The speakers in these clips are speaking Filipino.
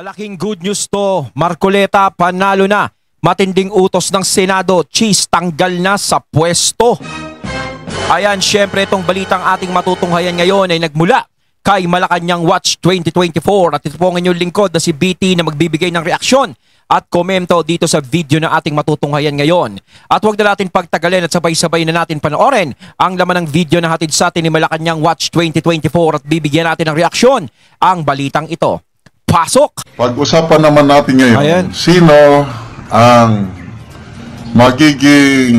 Malaking good news to. Marcoleta panalo na. Matinding utos ng Senado. Cheese tanggal na sa pwesto. Ayan, syempre itong balitang ating matutunghayan ngayon ay nagmula kay Malacanang Watch 2024. At ito po ang inyong lingkod na si BT na magbibigay ng reaksyon at komento dito sa video na ating matutunghayan ngayon. At huwag na natin pagtagalin at sabay-sabay na natin panoorin ang laman ng video na hatid sa atin ni Malacanang Watch 2024 at bibigyan natin ng reaksyon ang balitang ito. Pasok! Pag-usapan naman natin ngayon, Ayan. sino ang magiging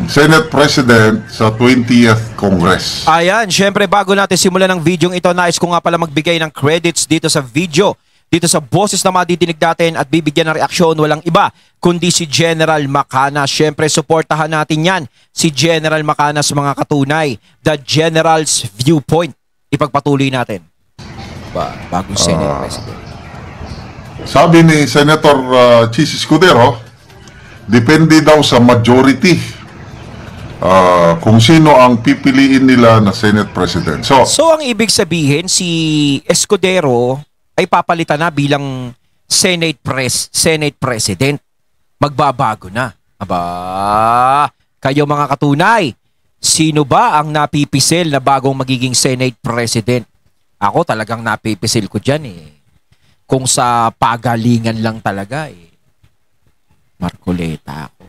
Senate President sa 20th Congress. Ayan, syempre bago natin simulan ng video ito, nais ko nga pala magbigay ng credits dito sa video. Dito sa boses na madidinig natin at bibigyan ng reaksyon, walang iba kundi si General Macanas. Syempre, suportahan natin yan. Si General Macanas, mga katunay. The General's Viewpoint. Ipagpatuloy natin. Bagong Senate President. Sabi ni Senator Chis Escudero, depende daw sa majority kung sino ang pipiliin nila na Senate President. So ang ibig sabihin, si Escudero ay papalitan na bilang Senate President. Magbabago na. Aba, kayo mga katunay, sino ba ang napipisil na bagong magiging Senate President? Ako talagang napipisil ko dyan eh. Kung sa pagalingan lang talaga eh. Marcoleta ako.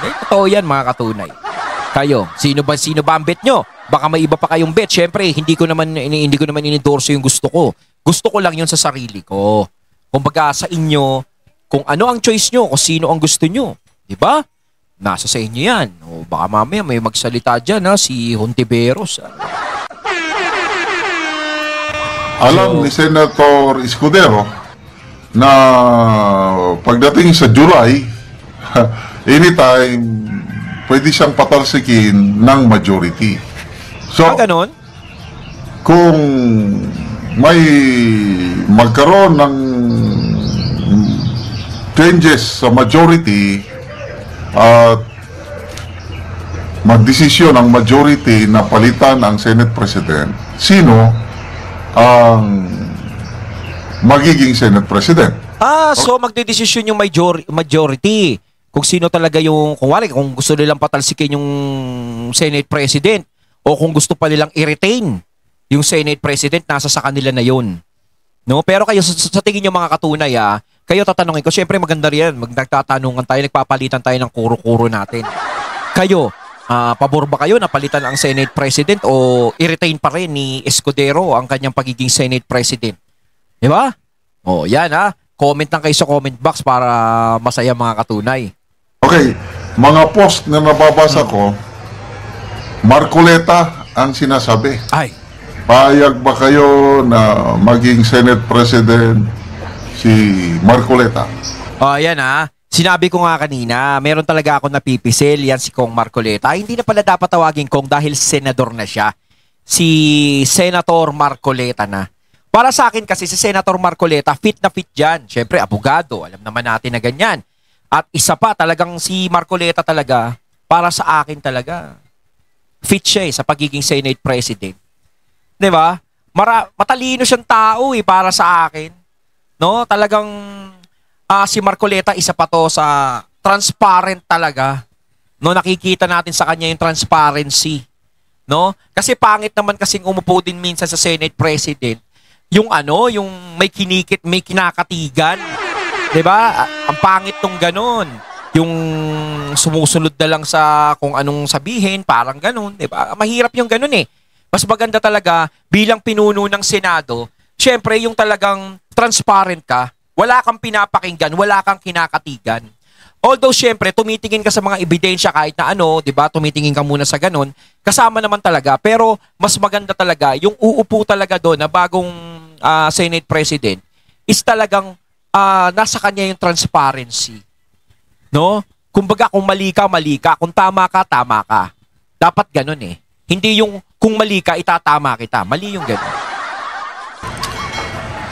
Eh, totoo yan mga katunay. Kayo, sino ba ang bet nyo? Baka may iba pa kayong bet. Siyempre, hindi ko naman inendorso yung gusto ko. Gusto ko lang yun sa sarili ko. Kumbaga sa inyo, kung ano ang choice nyo, kung sino ang gusto nyo. Diba? Nasa sa inyo yan. O baka mamaya may magsalita dyan ha, si Hontiveros. Alam ni Senator Escudero na pagdating sa July, anytime pwede siyang patalsikin ng majority. So, ganon? Kung may magkaroon ng changes sa majority at magdesisyon ang majority na palitan ang Senate President, sino ang magiging Senate President? So magdedesisyon yung majority. Kung sino talaga yung, kung gusto nilang patalsikin yung Senate President o kung gusto pa nilang i-retain yung Senate President, nasa sa kanila na yun. No? Pero kayo, sa tingin nyo mga katunay, kayo tatanungin ko, syempre maganda rin, nagtatanungan tayo, nagpapalitan tayo ng kuro-kuro natin. Kayo, pabor ba kayo na palitan ang Senate President o i-retain pa rin ni Escudero ang kanyang pagiging Senate President? Di ba? O, yan comment lang kayo sa comment box para masaya mga katunay. Okay, mga post na nababasa ko, Marcoleta ang sinasabi. Ay. Payag ba kayo na maging Senate President si Marcoleta? Yan Sinabi ko nga kanina, meron talaga ako napipisil, yan si Kong Marcoleta. Hindi na pala dapat tawagin Kong dahil senador na siya. Si Senator Marcoleta na. Para sa akin kasi si Senator Marcoleta, fit na fit dyan. Siyempre, abogado, alam naman natin na ganyan. At isa pa, talagang si Marcoleta talaga, para sa akin talaga, fit siya sa pagiging Senate President. Diba? Matalino siyang tao para sa akin. No? Talagang si Marcoleta, isa pa to sa transparent talaga. No, nakikita natin sa kanya yung transparency. No? Kasi pangit naman kasing umupo din minsan sa Senate President. Yung yung may kinikit, may kinakatigan. 'Di ba? Ang pangit tong ganun. Yung sumusunod na lang sa kung anong sabihin, parang ganun, 'di ba? Mahirap yung ganun eh. Mas maganda talaga bilang pinuno ng Senado, syempre yung talagang transparent ka. Wala kang pinapakinggan, wala kang kinakatigan. Although, syempre, tumitingin ka sa mga ebidensya kahit na di ba? Tumitingin ka muna sa ganun. Kasama naman talaga. Pero, mas maganda talaga, yung uupo talaga doon na bagong Senate President is talagang nasa kanya yung transparency. No? Kumbaga, kung mali ka, mali ka. Kung tama ka, tama ka. Dapat ganun eh. Hindi yung kung mali ka, itatama kita. Mali yung ganun.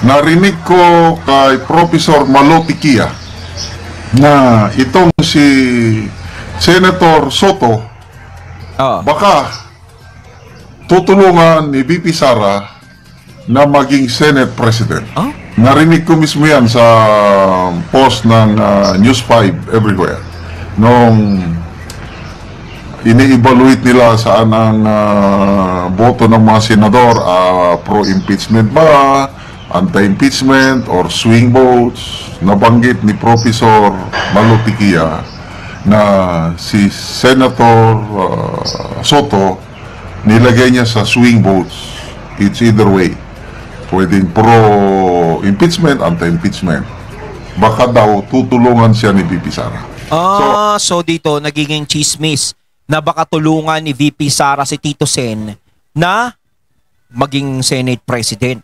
Narinig ko kay Professor Malotikia na itong si Senator Soto baka tutulungan ni VP Sara na maging Senate President. Narinig ko mismo yan sa post ng News 5 everywhere. Nung ini-evaluate nila saan ang boto ng mga senador, pro-impeachment ba, anti-impeachment, or swing votes. Nabanggit ni Professor Malutikia na si Senator Soto nilagay niya sa swing votes. It's either way. Pwedeng pro-impeachment, anti-impeachment. Baka daw tutulungan siya ni VP Sara. So dito nagiging chismis na baka tulungan ni VP Sara si Tito Sen na maging Senate President.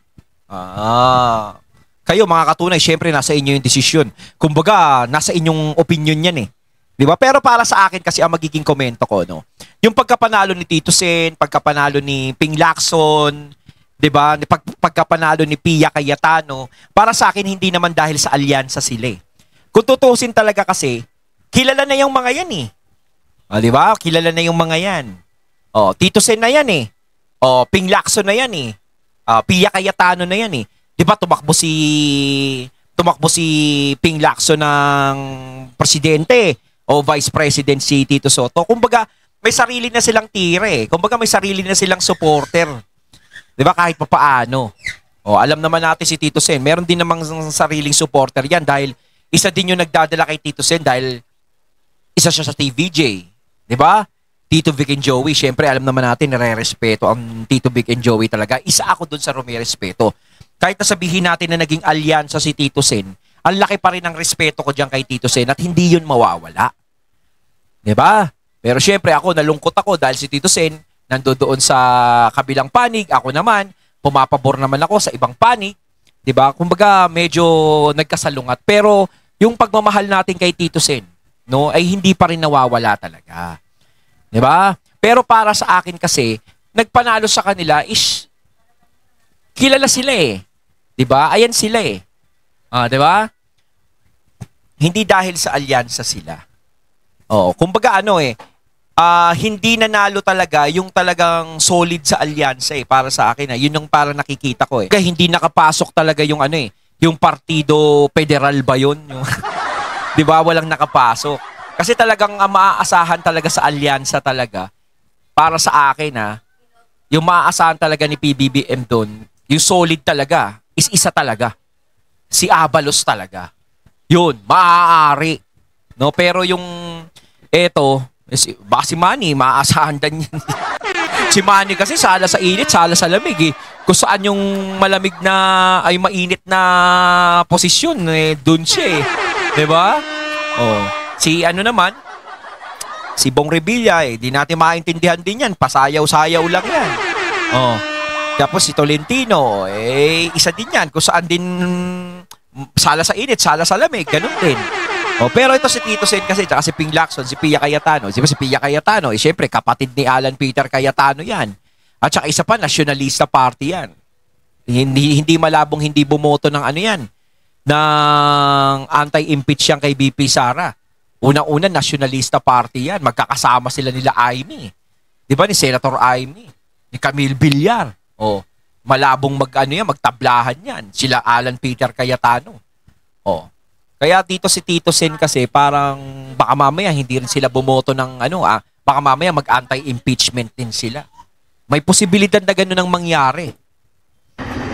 Kayo mga katunay, syempre nasa inyo yung desisyon. Kumbaga, nasa inyong opinion yan eh. Di ba? Pero para sa akin kasi ang magiging komento ko, no? Yung pagkapanalo ni Tito Sen, pagkapanalo ni Ping Lacson, di ba? Pagkapanalo ni Pia Cayetano, para sa akin hindi naman dahil sa alyansa sila eh. Kung tutusin talaga kasi, kilala na yung mga yan eh. Di ba? Kilala na yung mga yan. Tito Sen na yan eh. Ping Lacson na yan eh. Pia Cayetano na yan eh. Di ba tumakbo si Ping Lacson ng presidente o vice president si Tito Soto. Kumbaga, may sarili na silang tire eh. Kumbaga, may sarili na silang supporter. Di ba? Kahit papaano. Alam naman natin si Tito Sen. Meron din namang sariling supporter yan dahil isa din yung nagdadala kay Tito Sen dahil isa siya sa TVJ. Di ba? Tito Vic and Joey. Siyempre, alam naman natin, nare-respeto ang Tito Vic and Joey talaga. Isa ako dun sa rumirespeto. Kahit na sabihin natin na naging alyansa si Tito Sen, ang laki pa rin ng respeto ko dyan kay Tito Sen at hindi yun mawawala. Di ba? Pero siyempre ako, nalungkot ako dahil si Tito Sen nandoon sa kabilang panig. Ako naman, pumapabor naman ako sa ibang panig. Di ba? Kumbaga, medyo nagkasalungat. Pero yung pagmamahal natin kay Tito Sen, no, ay hindi pa rin nawawala talaga. Di ba? Pero para sa akin kasi, nagpanalo sa kanila is kilala sila eh. Di ba? Ayan sila eh. Di ba? Hindi dahil sa alyansa sila. Kumbaga hindi nanalo talaga yung talagang solid sa alyansa eh, para sa akin. Yun yung parang nakikita ko eh. Kaya hindi nakapasok talaga yung yung Partido Federal ba yun? Yung di ba? Walang nakapasok. Kasi talagang maaasahan talaga sa alyansa talaga. Para sa akin yung maaasahan talaga ni PBBM doon, yung solid talaga, is isa talaga. Si Abalos talaga. Yun, maaari. No, pero yung baka si Manny, maaasahan din yan. Si Manny kasi sala sa init, sala sa lamig eh. Kung saan yung malamig na, ay mainit na posisyon, dun siya eh. Diba? Si si Bong Revilla di natin maintindihan din yan. Pasayaw-sayaw lang yan. Tapos si Tolentino, isa din yan. Kung saan din sala sa init, sala sa lamig, ganun din. Pero ito si Tito Sen kasi, tsaka si Ping Lacson, si Pia Cayetano. Si Pia Cayetano, siyempre, kapatid ni Alan Peter Cayetano yan. At saka isa pa, nationalista party yan. Hindi malabong hindi bumoto ng yan, ng anti-impeach yan kay VP Sara. Una-una, nationalista party yan. Magkakasama sila nila Aimee. Di ba, ni Senator Aimee, ni Camille Villar. Malabong magtablahan yan. Sila Alan Peter Cayetano. Kaya dito si Tito Sen kasi parang baka mamaya hindi rin sila bumoto ng baka mamaya mag-anti-impeachment din sila. May posibilidad na gano'n ang mangyari.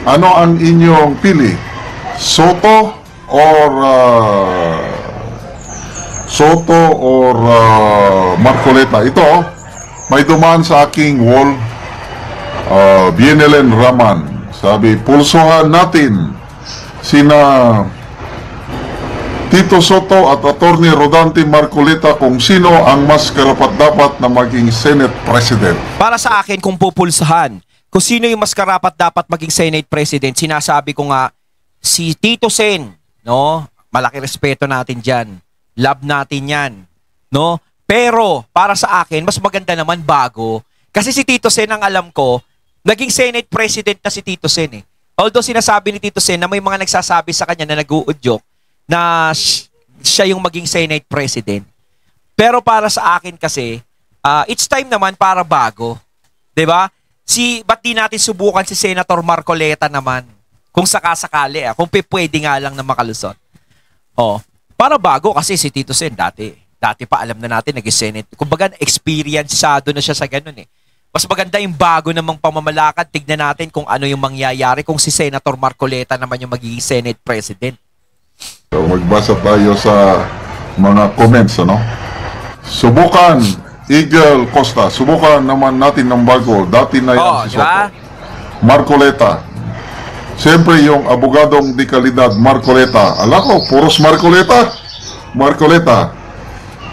Ano ang inyong pili? Soto or Marcoleta? Ito, may dumaan sa aking wall, Bienelen Raman. Sabi, pulsuhan natin sina Tito Soto at Attorney Rodante Marcoleta kung sino ang mas karapat-dapat na maging Senate President. Para sa akin, kung pupulsahan, kung sino yung mas karapat-dapat maging Senate President, sinasabi ko nga, si Tito Sen, no? Malaki respeto natin dyan. Love natin yan, no? Pero, para sa akin, mas maganda naman bago. Kasi si Tito Sen, ang alam ko, naging Senate President na si Tito Sen eh. Although sinasabi ni Tito Sen na may mga nagsasabi sa kanya na nag-uudyok na siya yung maging Senate President. Pero para sa akin kasi, it's time naman para bago. 'Di ba? Ba't di natin subukan si Senator Marcoleta naman? Kung sakasakali, kung pwede nga lang na makalusot. Oh, para bago kasi si Tito Sen dati pa alam na natin nag-Senate. Kumbaga experienced na siya sa ganun eh. Mas maganda yung bago namang pamamalakad. Tignan natin kung ano yung mangyayari kung si Senator Marcoleta naman yung magiging Senate President. So, magbasa tayo sa mga comments, ano? Subukan, Eagle Costa, subukan naman natin ng bago. Dati na yan si Soto. Diba? Marcoleta. Siyempre yung abogadong di kalidad, Marcoleta. Ala ko, puros Marcoleta. Marcoleta.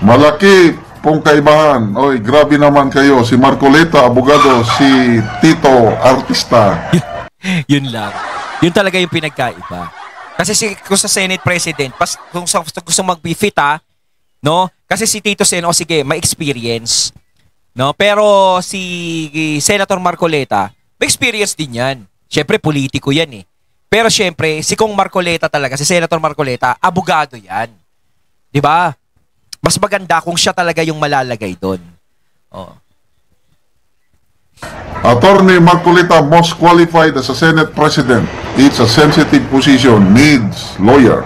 Malaki pong kaibahan. Oy, grabe naman kayo. Si Marcoleta, abogado. Si Tito, artista. Yun lang. Yun talaga yung pinagkaiba. Kasi kung sa Senate President, kung gusto mag-befit no? Kasi si Tito Sen, sige, may experience. No? Pero si Senator Marcoleta, may experience din yan. Siyempre, politiko yan eh. Pero siyempre, si Kong Marcoleta talaga, si Senator Marcoleta, abogado yan. Di ba? Mas maganda kung siya talaga yung malalagay doon. Oh. Attorney Marcoleta most qualified as a Senate President. It's a sensitive position, needs lawyer.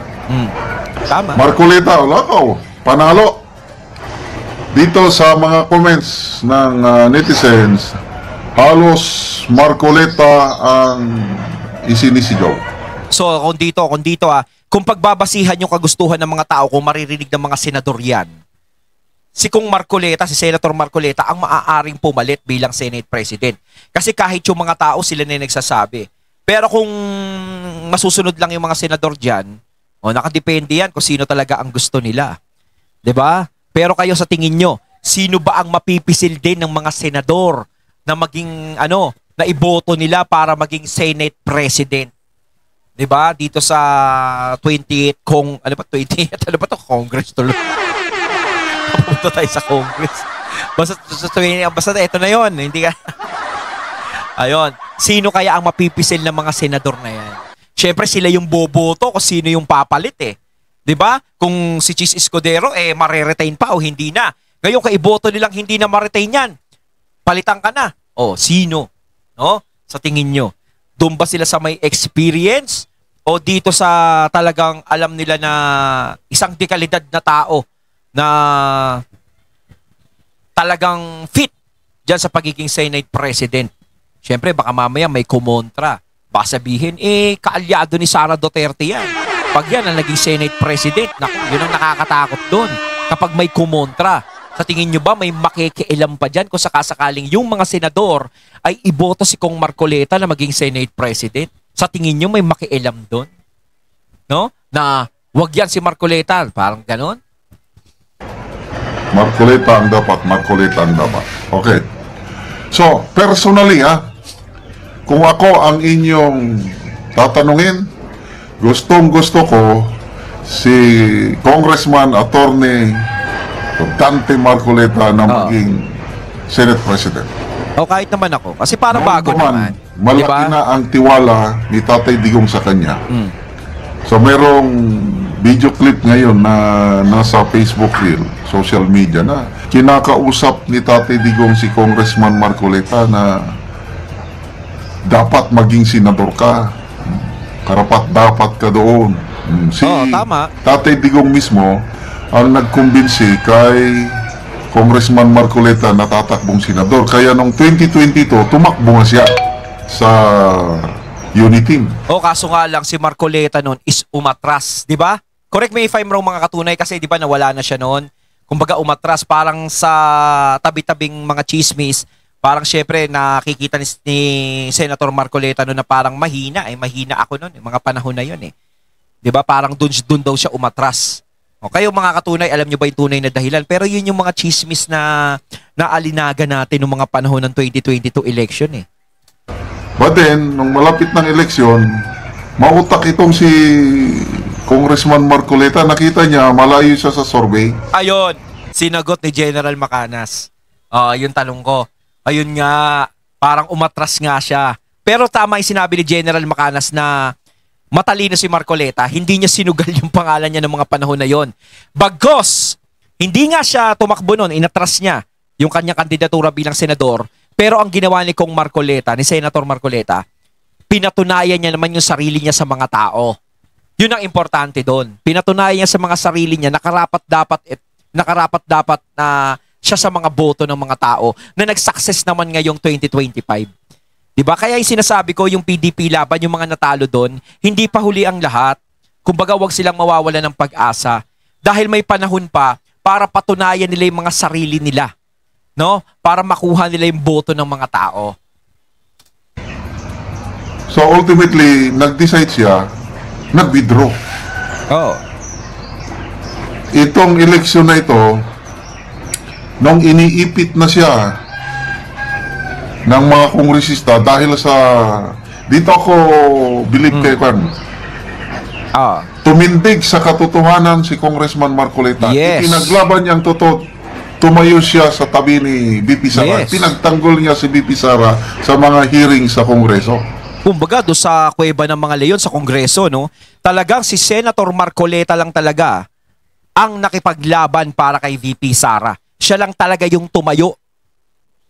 Tama. Marcoleta, wala ko. Panalo. Dito sa mga comments ng netizens, halos Marcoleta ang isinisigaw. So, kung dito kung pagbabasihan yung kagustuhan ng mga tao, kung maririnig ng mga senador yan, si Kong Marcoleta, si Senator Marcoleta, ang maaaring pumalit bilang Senate President. Kasi kahit yung mga tao, sila na nagsasabi. Pero kung masusunod lang yung mga senador dyan, nakadepende yan kung sino talaga ang gusto nila. 'Di ba? Pero kayo sa tingin nyo, sino ba ang mapipisil din ng mga senador na maging, na iboto nila para maging Senate President? 'Di ba? Dito sa 28 Congress tuloy. Papunta tayo sa Congress. Basta ito na 'yon, hindi ka. Ayun, sino kaya ang mapipisil ng mga senador na 'yan? Syempre sila yung boboto kung sino yung papalit eh. 'Di ba? Kung si Chis Escudero mare-retain pa o hindi na. Ngayon kaiboto nilang hindi na ma-retain 'yan. Palitan ka na. Sino? No? Sa tingin nyo, doon ba sila sa may experience o dito sa talagang alam nila na isang dekalidad na tao na talagang fit dyan sa pagiging Senate President? Siyempre, baka mamaya may kumontra. Baka sabihin, kaalyado ni Sara Duterte yan. Pag yan ang naging Senate President, yun ang nakakatakot doon. Kapag may kumontra, sa tingin nyo ba may makikialam pa dyan kung sakasakaling yung mga senador ay iboto si Kong Marcoleta na maging Senate President? Sa tingin nyo may makialam doon? No? Na wag yan si Marcoleta. Parang ganon? Marcoleta ang dapat. Marcoleta ang dapat. Okay. So, personally kung ako ang inyong tatanungin, gustong-gusto ko si Congressman Attorney Dante Marcoleta na maging Senate President. Kahit naman ako. Kasi para bago naman. Malaki diba? Na ang tiwala ni Tatay Digong sa kanya. So merong video clip ngayon na nasa Facebook reel, social media, na kinakausap ni Tatay Digong si Congressman Marcoleta na dapat maging senador ka. Karapat dapat ka doon. Si tama. Tatay Digong mismo ang nagkumbinsi kay Congressman Marcoleta na tatakbong senador. Kaya noong 2022, tumakbo nga siya sa Uniteam. Kaso nga lang si Marcoleta noon is umatras, di ba? Correct me if I'm wrong mga katunay, kasi di ba nawala na siya noon. Kumbaga umatras, parang sa tabi-tabing mga chismis, parang syempre nakikita ni Senator Marcoleta noon na parang mahina. Mahina ako noon, mga panahon na yun eh. Di ba? Parang dun daw siya umatras. Kayo mga katunay, alam nyo ba yung tunay na dahilan? Pero yun yung mga chismis na naalinaga natin ng mga panahon ng 2022 election eh. But then, nung malapit ng eleksyon, mautak itong si Congressman Marcoleta. Nakita niya, malayo siya sa survey. Ayun, sinagot ni General Macanas. Yung tanong ko. Ayun nga, parang umatras nga siya. Pero tama yung sinabi ni General Macanas na matalino si Marcoleta, hindi niya sinugal yung pangalan niya ng mga panahon na yon. Bagos, hindi nga siya tumakbo noon, inatras niya yung kanyang kandidatura bilang senador, pero ang ginawa ni Kong Marcoleta, ni Senator Marcoleta, pinatunayan niya naman yung sarili niya sa mga tao. Yun ang importante doon. Pinatunayan niya sa mga sarili niya na nakarapat dapat na siya sa mga boto ng mga tao na nag-success naman ngayong 2025. Diba? Kaya yung sinasabi ko, yung PDP laban, yung mga natalo doon, hindi pa huli ang lahat. Kumbaga, wag silang mawawala ng pag-asa. Dahil may panahon pa para patunayan nila yung mga sarili nila. No? Para makuha nila yung boto ng mga tao. So ultimately, nag-decide siya, nag-withdraw. Oh. Itong eleksyon na ito, nung iniipit na siya ng mga kongresista dahil sa, dito ako believe kay Juan, tumindig sa katotohanan si Congressman Marcoleta. Yes. Ipinaglaban niyang totoo. Tumayo siya sa tabi ni BP Sara. Yes. Pinagtanggol niya si BP Sara sa mga hearing sa Kongreso. Kumbaga, doon sa kuweba ng mga leyon sa Kongreso, no? Talagang si Senator Marcoleta lang talaga ang nakipaglaban para kay VP Sara. Siya lang talaga yung tumayo.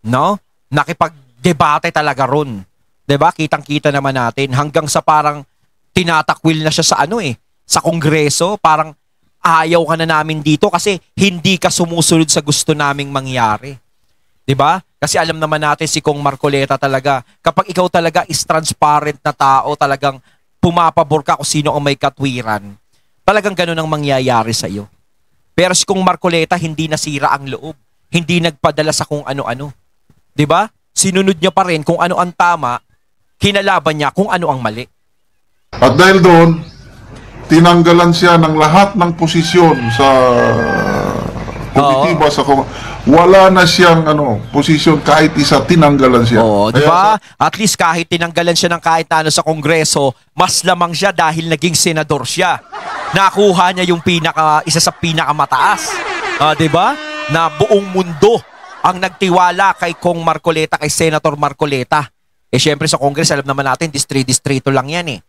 No? Nakipagdebate talaga ron. 'Di ba? Kitang-kita naman natin hanggang sa parang tinatakwil na siya sa sa Kongreso, parang ayaw ka na namin dito kasi hindi ka sumusunod sa gusto naming mangyari. 'Di ba? Kasi alam naman natin si Kong Marcoleta talaga, kapag ikaw talaga is transparent na tao, talagang pumapabor ka kung sino ang may katwiran. Talagang ganun ang mangyayari sa iyo. Pero si Kong Marcoleta hindi nasira ang loob. Hindi nagpadala sa kung ano-ano. 'Di ba? Sinunod niya pa rin kung ano ang tama, kinalaban niya kung ano ang mali. At dahil doon, tinanggalan siya ng lahat ng posisyon sa komitiba sa wala na siyang posisyon kahit isa, tinanggalan siya. Oo, di ba? At least kahit tinanggalan siya ng kahit na sa Kongreso, mas lamang siya dahil naging senador siya. Nakuha niya yung isa sa pinakamataas. Di ba? Na buong mundo ang nagtiwala kay Kong Marcoleta, kay Senator Marcoleta. Syempre sa Congress, alam naman natin, distrito lang yan eh.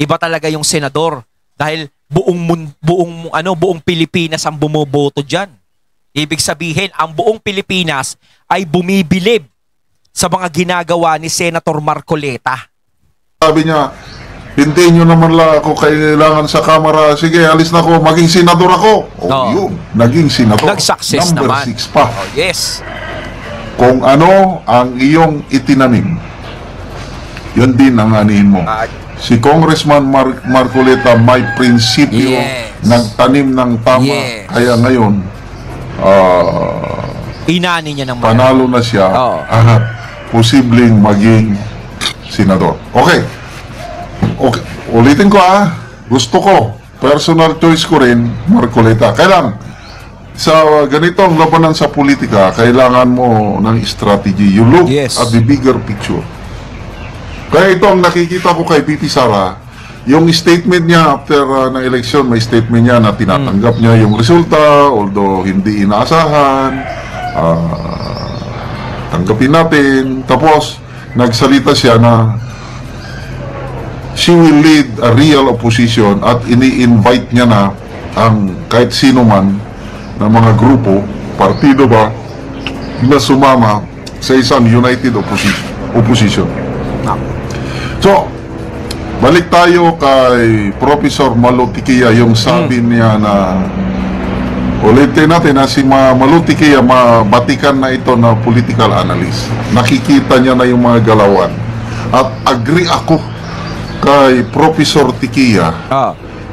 Iba talaga yung senador dahil buong Pilipinas ang bumoboto diyan. Ibig sabihin, ang buong Pilipinas ay bumibilib sa mga ginagawa ni Senator Marcoleta. Sabi niya, hindi nyo naman lang ako kailangan sa Kamara. Sige, alis na ako, maging senador ako. Yun, naging senador. Nag-success Number naman. 6 pa. Yes. Kung ano ang iyong itinanim, yun din ang anihin mo. Si Congressman Marcoleta may prinsipyo, nagtanim ng tama, kaya ngayon inani niya ng panalo na siya at posibleng maging senador. Okay, ulitin ko gusto ko, personal choice ko rin, Marcoleta. Kailan sa ganitong labanan sa politika, kailangan mo ng strategy. You look at the bigger picture. Kaya ito ang nakikita ko kay BP Sara, yung statement niya after ng election, may statement niya na tinatanggap niya yung resulta, although hindi inaasahan, tanggapin natin. Tapos, nagsalita siya na she will lead a real opposition at ini-invite niya na ang kahit sino man na mga grupo, partido ba, na sumama sa isang united opposition. So, balik tayo kay Professor Malutikia, yung sabi niya na ulitin natin na si Malutikia, mabatikan na ito na political analyst. Nakikita niya na yung mga galawan. At agree ako kay Professor Tikia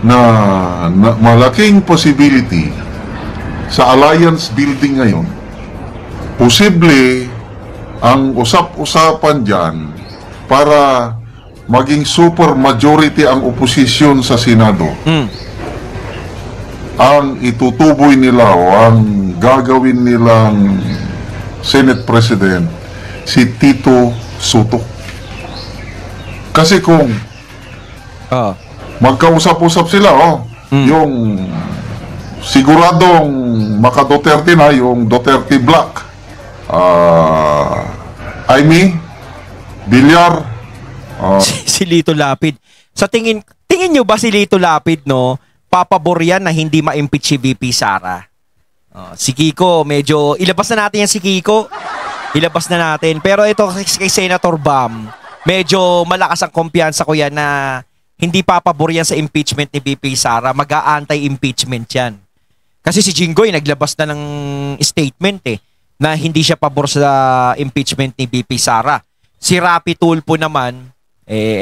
na malaking possibility sa alliance building ngayon. Posible ang usap-usapan dyan para maging super majority ang oposisyon sa Senado. Ang itutuboy nila o ang gagawin nilang Senate President si Tito Soto. Kasi kung magkausap-usap sila, yung siguradong maka-Duterte na, yung Duterte Black, Aimee, Villar, si Lito Lapid. Sa tingin nyo ba si Lito Lapid, papabor yan na hindi ma-impeach si VP Sara? Si Kiko, medyo ilabas na natin yan si Kiko. Ilabas na natin. Pero ito kay Senator Bam, medyo malakas ang kumpiyansa ko yan na hindi papabor yan sa impeachment ni VP Sara. Mag-a-anti-impeachment yan. Kasi si Jinggoy naglabas na ng statement na hindi siya pabor sa impeachment ni VP Sara. Si Rapi Tulfo naman,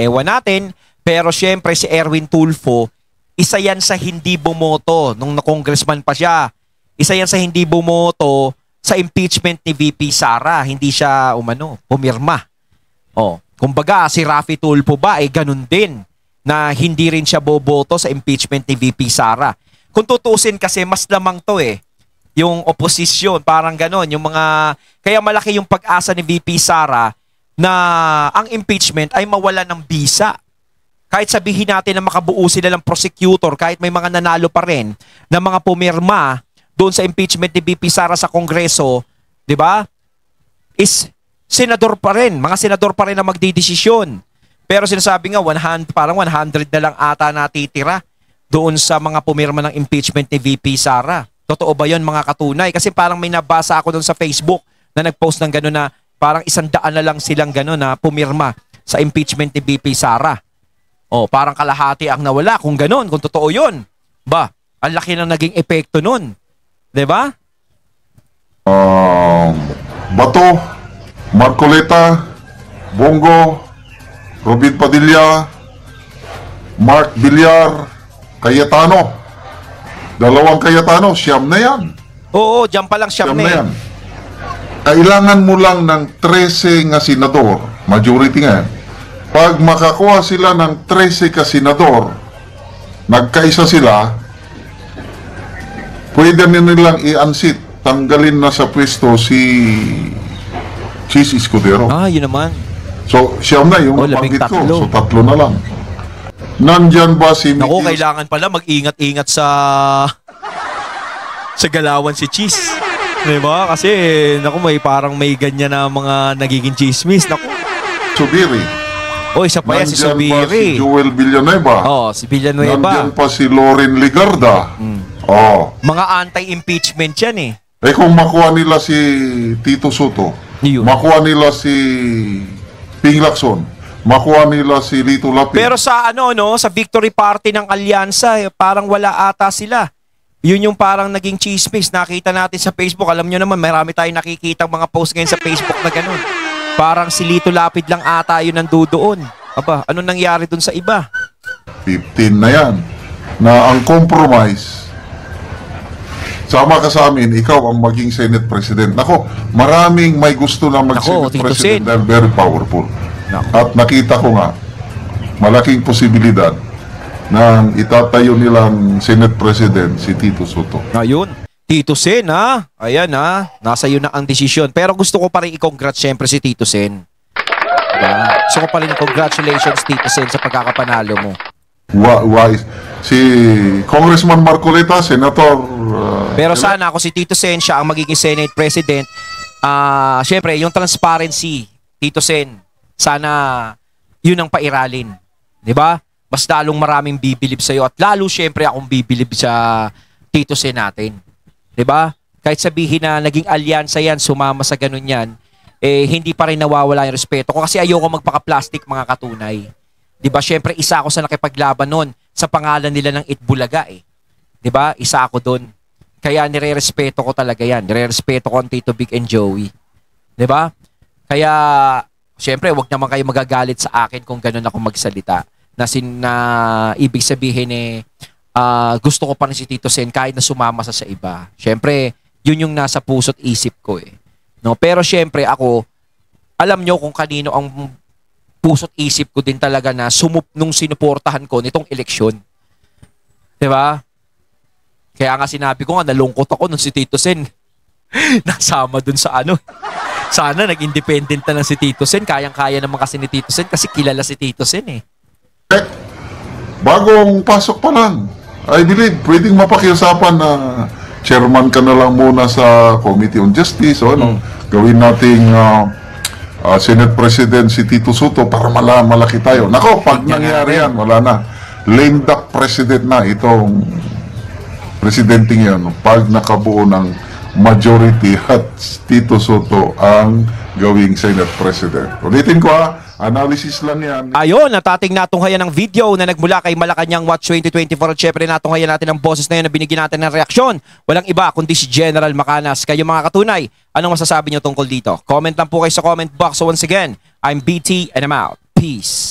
ewan natin, pero syempre si Erwin Tulfo, isa yan sa hindi bumoto nung na-congressman pa siya. Isa yan sa hindi bumoto sa impeachment ni VP Sara. Hindi siya pumirma. Kumbaga si Rafi Tulfo ba ganun din na hindi rin siya boboto sa impeachment ni VP Sara. Kung tutusin kasi mas lamang to yung oposisyon, parang ganon, yung mga kaya malaki yung pag-asa ni VP Sara na ang impeachment ay mawala ng bisa. Kahit sabihin natin na makabuo sila ng prosecutor, kahit may mga nanalo pa rin na mga pumirma doon sa impeachment ni VP Sara sa Kongreso, 'di ba? Is senador pa rin, mga senador pa rin na magdidesisyon. Pero sinasabi nga parang 100 na lang ata natitira doon sa mga pumirma ng impeachment ni VP Sara. Totoo ba 'yon, mga katunay? Kasi parang may nabasa ako doon sa Facebook na nag-post ng gano'n na parang 100 na lang silang gano'n na pumirma sa impeachment ni VP Sara. Parang kalahati ang nawala kung gano'n, kung totoo 'yon. Ba, ang laki na naging epekto nun. 'Di ba? Bato, Marcoleta, Bongo, Robin Padilla, Mark Villar, Cayetano. Dalawang Cayetano, siyam na yan. Oo, dyan pa lang siyam na yan. Kailangan mo lang ng 13 nga senador, majority nga yan. Pag makakuha sila ng 13 ka senador, nagkaisa sila, pwede nilang i-unseat, tanggalin na sa pwesto si Chis Escudero. Yun naman. So, siyam na yung nabanggit ko. So, 3 na lang. Nandyan ba si Naku, kailangan pala mag-ingat-ingat sa galawan si Chis. Diba? Kasi, parang may ganyan na mga nagiging chismis. Naku. Subiri. Isa pa yan si Subiri. Nandyan pa si Joel Villanueva. Si Villanueva. Nandyan pa si Loren Ligarda. Mga anti-impeachment yan kung makuha nila si Tito Soto, makuha nila si Ping Lacson, makuha nila si Lito Lapid. Pero sa sa victory party ng alyansa, parang wala ata sila. Yun yung parang naging chismis. Nakita natin sa Facebook. Alam nyo naman, marami tayong nakikita mga post ngayon sa Facebook na ganun. Parang si Lito Lapid lang ata yun nandoon. Aba, ano nangyari dun sa iba? 15 na yan. Na ang compromise, sama ka sa amin, ikaw ang maging Senate President. Nako, maraming may gusto na mag-Senate President dahil very powerful. At nakita ko nga, malaking posibilidad na itatayo nilang Senate President si Tito Soto. Ayun, Tito Sen Ayan nasa iyo na ang desisyon. Pero gusto ko pa rin i-congrats syempre si Tito Sen. Diba? Gusto ko pa rin congratulations Tito Sen sa pagkakapanalo mo. Si Congressman Marcoleta, Senator... Pero sana ako si Tito Sen, siya ang magiging Senate President. Syempre, yung transparency, Tito Sen, sana yun ang pairalin. Diba? Mas lalong maraming bibilib sa'yo at lalo syempre akong bibilib sa Tito Sen natin. Diba? Kahit sabihin na naging alyansa yan, sumama sa ganun yan, hindi pa rin nawawala yung respeto ko kasi ayoko magpaka-plastic mga katunay. Diba? Syempre, isa ako sa nakipaglaban nun sa pangalan nila ng Itbulaga Diba? Isa ako dun. Kaya nire-respeto ko talaga yan. Nire-respeto ko ang Tito Big and Joey. Diba? Kaya, syempre, wag naman kayo magagalit sa akin kung ganun ako magsalita. Na ibig sabihin gusto ko pa rin si Tito Sen kahit na sumama sa iba. Syempre, yun yung nasa puso't isip ko No? Pero syempre, ako, alam nyo kung kanino ang puso't isip ko din talaga na nung sinuportahan ko nitong eleksyon. Diba? Kaya nga sinabi ko nga, nalungkot ako nung si Tito Sen nasama dun sa Sana nag-independent na lang si Tito Sen. Kayang-kaya naman kasi ni Tito Sen kasi kilala si Tito Sen bagong pasok pa lang, I believe, pwedeng mapakiusapan na chairman ka na lang muna sa Committee on Justice o gawin nating Senate President si Tito Soto para malaki tayo. Nako, pag nangyari yan, wala na. Lame duck president na itong presidenting yan pag nakabuo ng majority at Tito Soto ang gawing Senate President. Ulitin ko Analysis lang yan. Ayon, at ating natunghayan ng video na nagmula kay Malacanang Watch 2024 at syempre natunghayan natin ang boses na yun na binigyan natin ng reaksyon. Walang iba kundi si General Macanas. Kayo mga katunay, anong masasabi nyo tungkol dito? Comment lang po kayo sa comment box. So once again, I'm BT and I'm out. Peace.